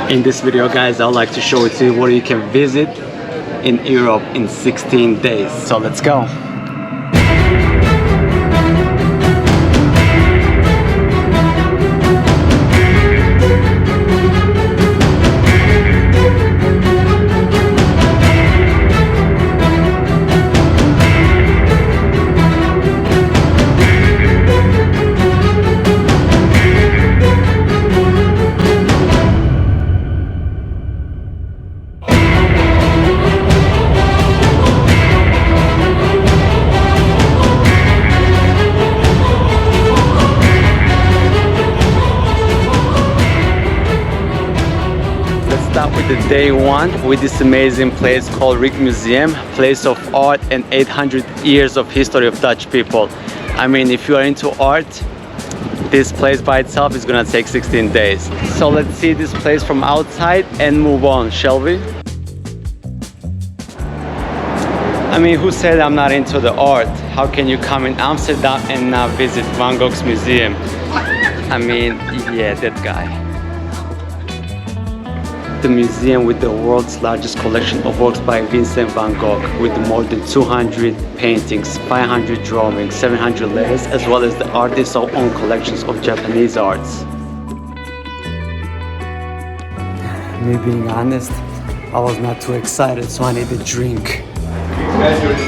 In this video, guys, I'd like to show it to you what you can visit in Europe in 16 days. So let's go. Start with the day one with this amazing place called Rijksmuseum, place of art and 800 years of history of Dutch people. I mean, if you are into art, this place by itself is gonna take 16 days. So let's see this place from outside and move on, shall we? I mean, who said I'm not into the art? How can you come in Amsterdam and not visit Van Gogh's museum? I mean, yeah, that guy. The museum with the world's largest collection of works by Vincent van Gogh, with more than 200 paintings, 500 drawings, 700 letters, as well as the artist's own collections of Japanese arts. Me being honest, I was not too excited, so I need a drink.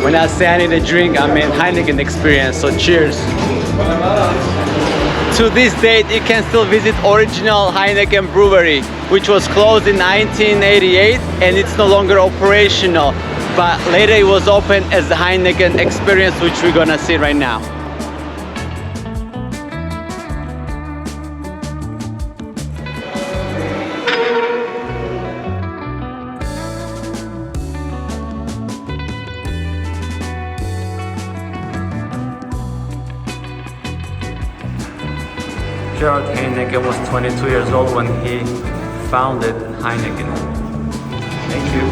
When I say I need a drink, I mean Heineken experience, so cheers. To this date, you can still visit original Heineken brewery, which was closed in 1988 and it's no longer operational. But later it was opened as the Heineken experience, which we're gonna see right now. Gerard Heineken was 22 years old when he founded Heineken. Thank you.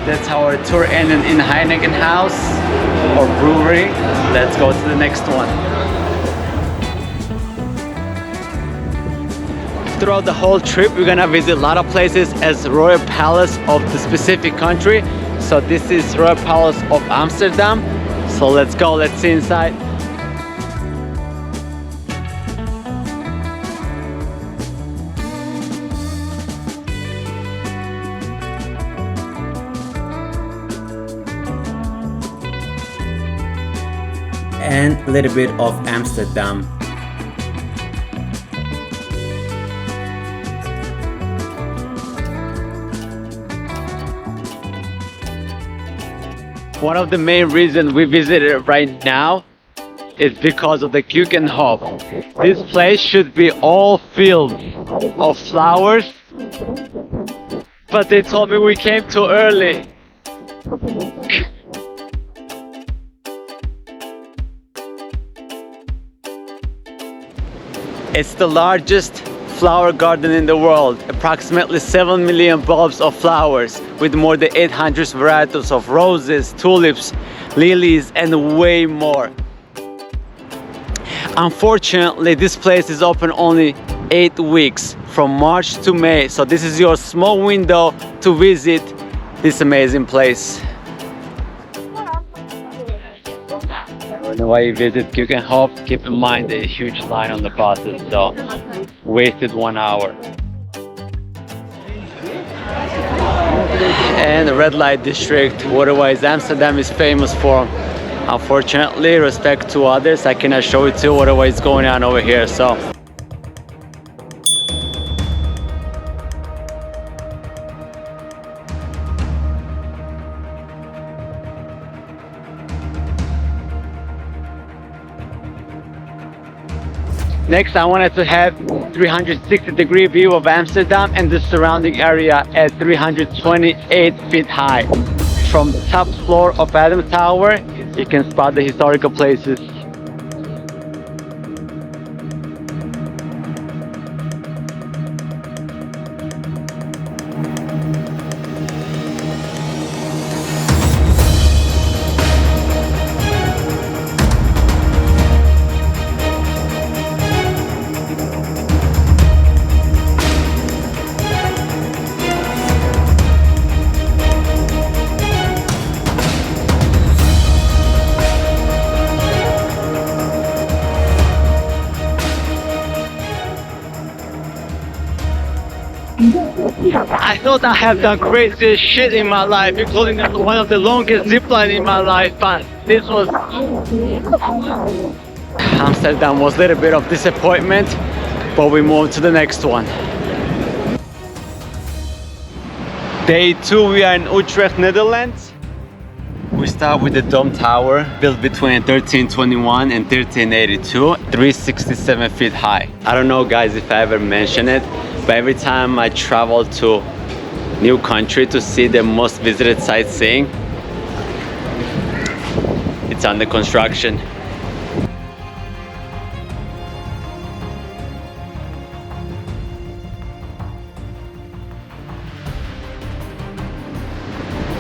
That's how our tour ended in Heineken House or brewery. Let's go to the next one. Throughout the whole trip, we're gonna visit a lot of places as Royal Palace of the specific country. So this is Royal Palace of Amsterdam. So let's go, let's see inside. And a little bit of Amsterdam. One of the main reasons we visited right now is because of the Keukenhof. This place should be all filled of flowers, but they told me we came too early. It's the largest flower garden in the world, approximately 7 million bulbs of flowers with more than 800 varieties of roses, tulips, lilies, and way more. Unfortunately, this place is open only 8 weeks, from March to May, so this is your small window to visit this amazing place. Why you visit Keukenhof, keep in mind the huge line on the buses, so wasted 1 hour. And the red light district, otherwise Amsterdam is famous for. Unfortunately, respect to others, I cannot show it to you otherwise what's going on over here. So next, I wanted to have 360-degree view of Amsterdam and the surrounding area at 328 feet high. From the top floor of Adam Tower, you can spot the historical places. thought I have done crazy shit in my life, including one of the longest zip line in my life, but this was... Amsterdam was a little bit of disappointment, but we moved to the next one. Day 2, we are in Utrecht, Netherlands. We start with the Dome Tower, built between 1321 and 1382, 367 feet high. I don't know guys if I ever mentioned it, but every time I travel to new country to see the most visited sightseeing, it's under construction.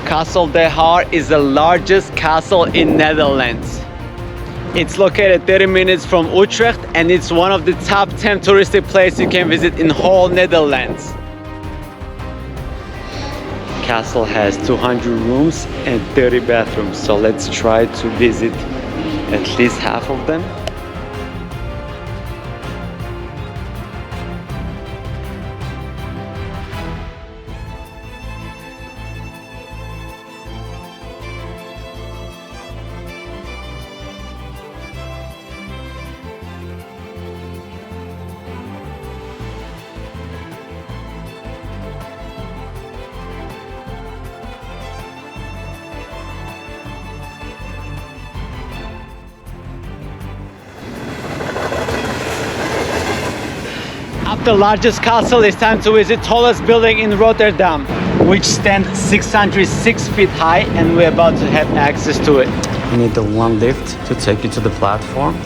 Castle de Haar is the largest castle in Netherlands. It's located 30 minutes from Utrecht and it's one of the top 10 touristic places you can visit in whole Netherlands. Castle has 200 rooms and 30 bathrooms, so let's try to visit at least half of them. The largest castle, it's time to visit tallest building in Rotterdam, which stands 606 feet high, and we're about to have access to it. You need the one lift to take you to the platform.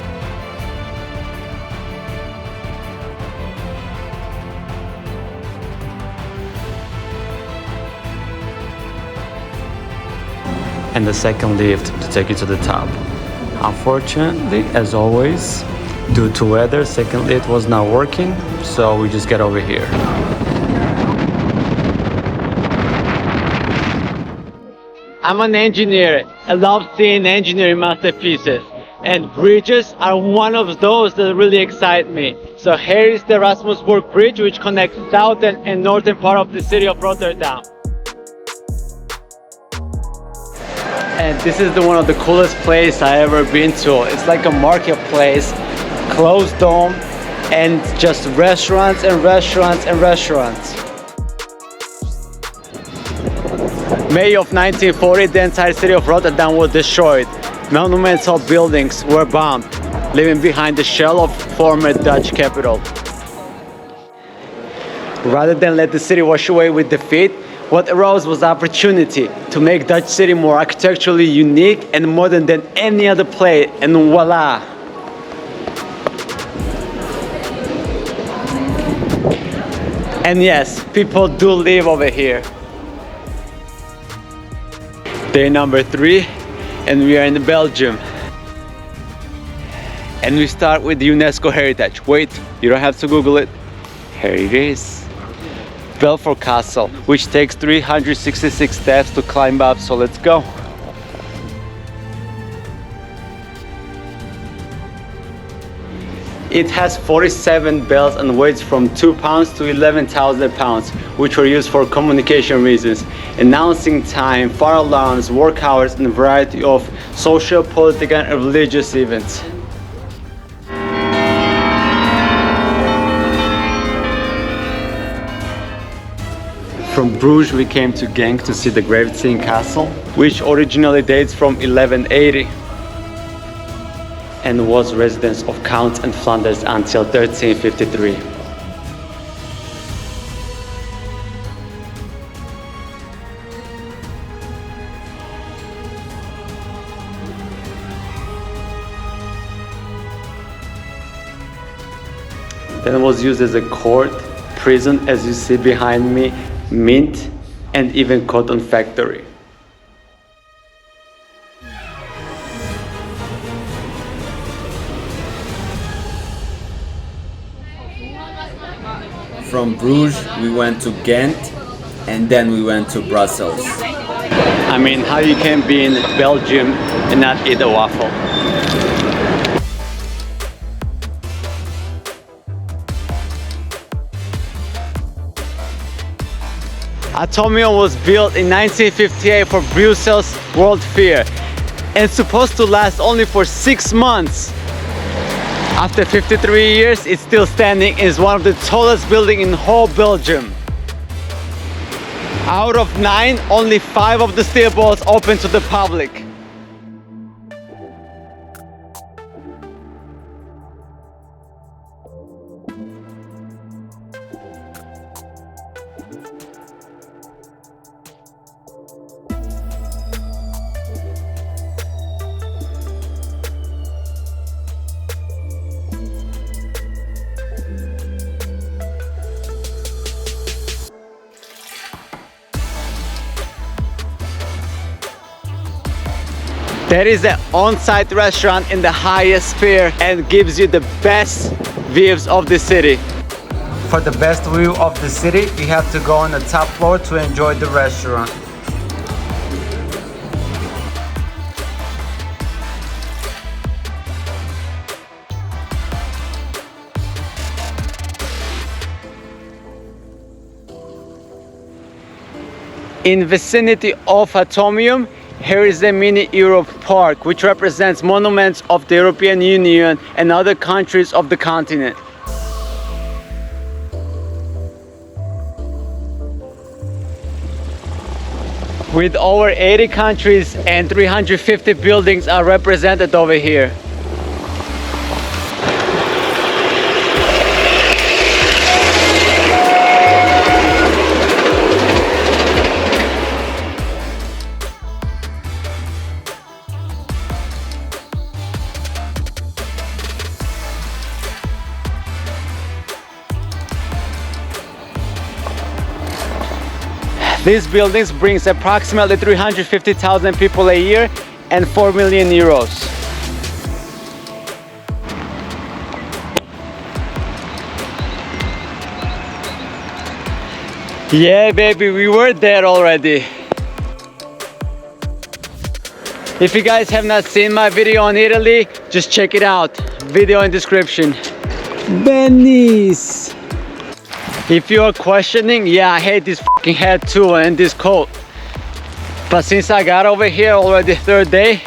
And the second lift to take you to the top. Unfortunately, as always, due to weather, second lift was not working, so we just get over here. I'm an engineer. I love seeing engineering masterpieces, and bridges are one of those that really excite me. So here is the Erasmusburg Bridge, which connects southern and northern part of the city of Rotterdam. And this is one of the coolest places I ever been to. It's like a marketplace, closed dome, and just restaurants and restaurants and restaurants. May of 1940, the entire city of Rotterdam was destroyed. Monumental buildings were bombed, leaving behind the shell of former Dutch capital. Rather than let the city wash away with defeat, what arose was opportunity to make Dutch city more architecturally unique and modern than any other place, and voila! And yes, people do live over here. Day number 3, and we are in Belgium. And we start with UNESCO Heritage. Wait, you don't have to Google it. Here it is. Belfort Castle, which takes 366 steps to climb up, so let's go. It has 47 bells and weighs from 2 pounds to 11,000 pounds, which were used for communication reasons, announcing time, fire alarms, work hours, and a variety of social, political, and religious events. From Bruges we came to Genk to see the Gravediging Castle, which originally dates from 1180 and was residence of counts and Flanders until 1353. Then it was used as a court, prison, as you see behind me, mint, and even cotton factory. From Bruges we went to Ghent and then we went to Brussels. I mean, how you can be in Belgium and not eat a waffle? Atomium was built in 1958 for Brussels World Fair and supposed to last only for 6 months. After 53 years, it's still standing. It's one of the tallest buildings in whole Belgium. Out of 9, only 5 of the steel balls open to the public. There is an on-site restaurant in the highest sphere and gives you the best views of the city. For the best view of the city, you have to go on the top floor to enjoy the restaurant. In vicinity of Atomium, here is the Mini Europe Park, which represents monuments of the European Union and other countries of the continent. With over 80 countries and 350 buildings are represented over here. These buildings brings approximately 350,000 people a year and 4 million euros. Yeah, baby, we were there already. If you guys have not seen my video on Italy, just check it out. Video in description. Venice. If you are questioning, yeah, I hate this fucking hat too and this coat. But since I got over here already 3rd day,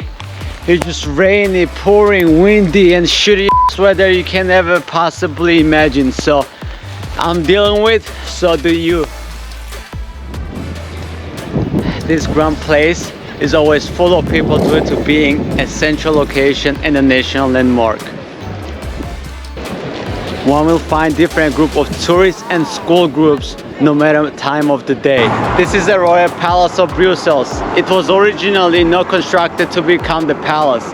it's just rainy, pouring, windy and shitty weather you can ever possibly imagine. So I'm dealing with, so do you. This grand place is always full of people due to being a central location and a national landmark. One will find different group of tourists and school groups no matter time of the day. This is the Royal Palace of Brussels. It was originally not constructed to become the palace.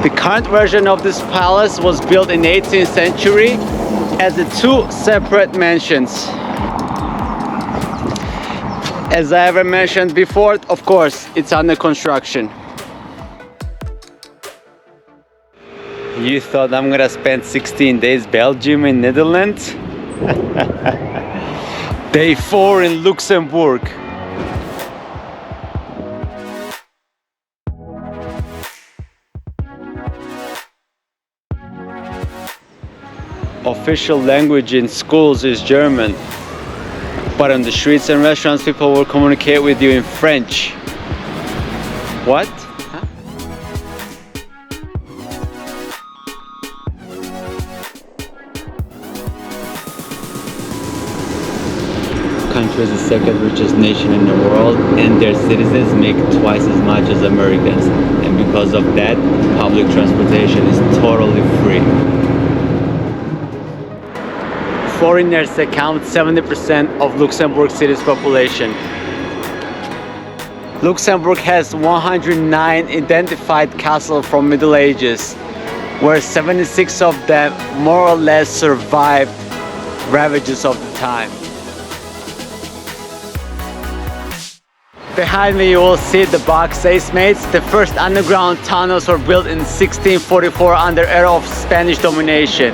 The current version of this palace was built in 18th century as 2 separate mansions. As I ever mentioned before, of course, it's under construction. You thought I'm gonna spend 16 days Belgium in Netherlands? Day 4 in Luxembourg. Official language in schools is German, but on the streets and restaurants people will communicate with you in French. What? Country is the 2nd richest nation in the world and their citizens make twice as much as Americans, and because of that public transportation is totally free. Foreigners account 70% of Luxembourg city's population. Luxembourg has 109 identified castles from Middle Ages, where 76 of them more or less survived ravages of the time. Behind me you will see the box casemates. The first underground tunnels were built in 1644 under era of Spanish domination.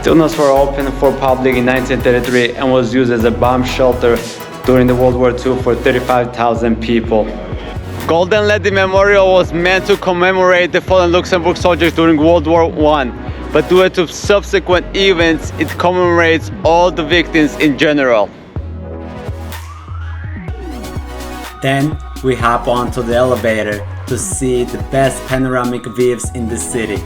Tunnels were opened for public in 1933 and was used as a bomb shelter during the World War II for 35,000 people. Golden Lady Memorial was meant to commemorate the fallen Luxembourg soldiers during World War I, but due to subsequent events, it commemorates all the victims in general. Then we hop onto the elevator to see the best panoramic views in the city.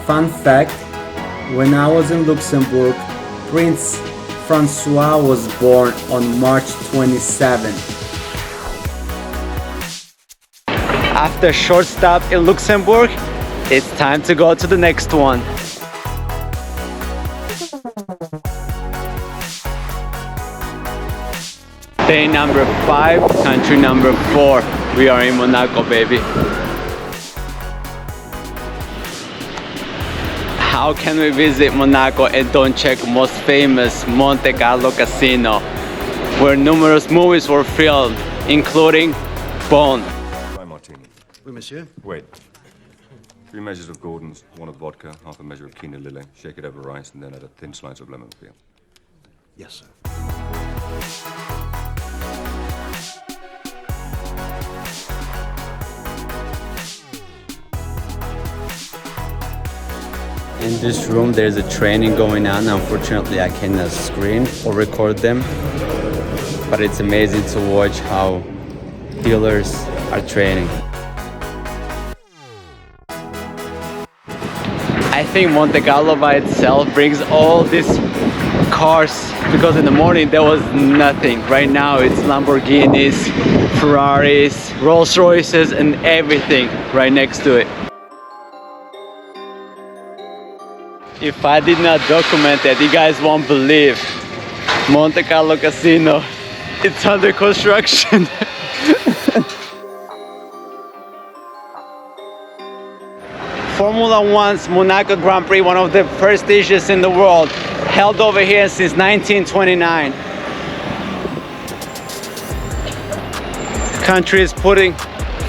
Fun fact, when I was in Luxembourg, Prince Francois was born on March 27. After a short stop in Luxembourg, it's time to go to the next one. Day number 5, country number 4. We are in Monaco, baby. How can we visit Monaco and don't check most famous Monte Carlo Casino, where numerous movies were filmed, including Bone. Dry martini. Oui, monsieur. Wait. 3 measures of Gordon's, 1 of vodka, half a measure of quinoa lily. Shake it over rice and then add a thin slice of lemon peel. Yes, sir. In this room there's a training going on. Unfortunately I cannot screen or record them, but it's amazing to watch how dealers are training. I think Monte Carlo by itself brings all these cars, because in the morning there was nothing. Right now it's Lamborghinis, Ferraris, Rolls Royces and everything right next to it. If I did not document it, you guys won't believe. Monte Carlo Casino, it's under construction. Formula One's Monaco Grand Prix, one of the prestigious in the world, held over here since 1929. Country is putting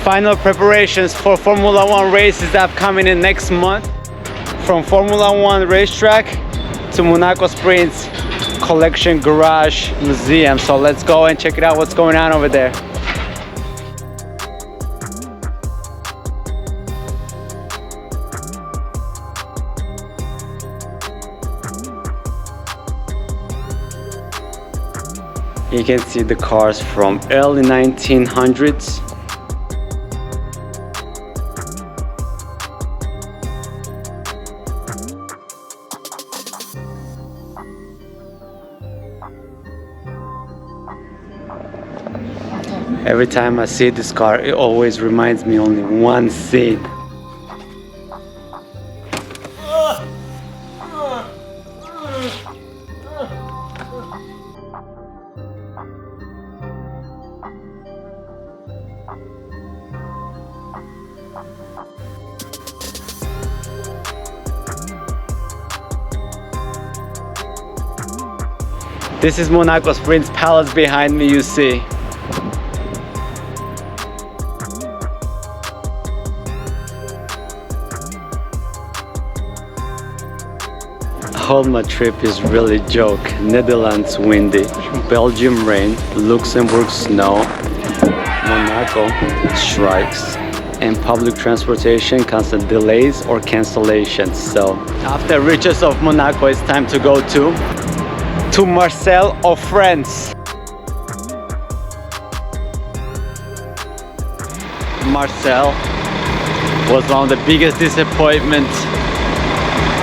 final preparations for Formula One races upcoming in next month. From Formula One racetrack to Monaco Sprint's Collection Garage Museum. So let's go and check it out, what's going on over there. You can see the cars from early 1900s. Every time I see this car, it always reminds me only one scene. This is Monaco Sprint's Palace behind me, you see. All my trip is really joke. Netherlands windy, Belgium rain, Luxembourg snow, Monaco strikes, and public transportation constant delays or cancellations. So after riches of Monaco, it's time to go to Marseille or France. Marseille was one of the biggest disappointments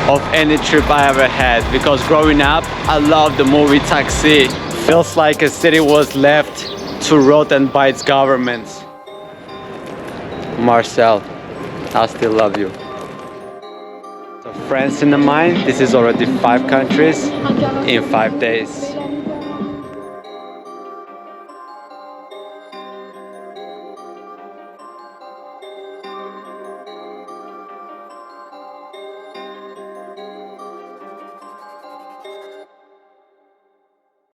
of any trip I ever had, because growing up I loved the movie Taxi. Feels like a city was left to rot by its government. Marcel, I still love you. So France in the mind, this is already 5 countries in 5 days.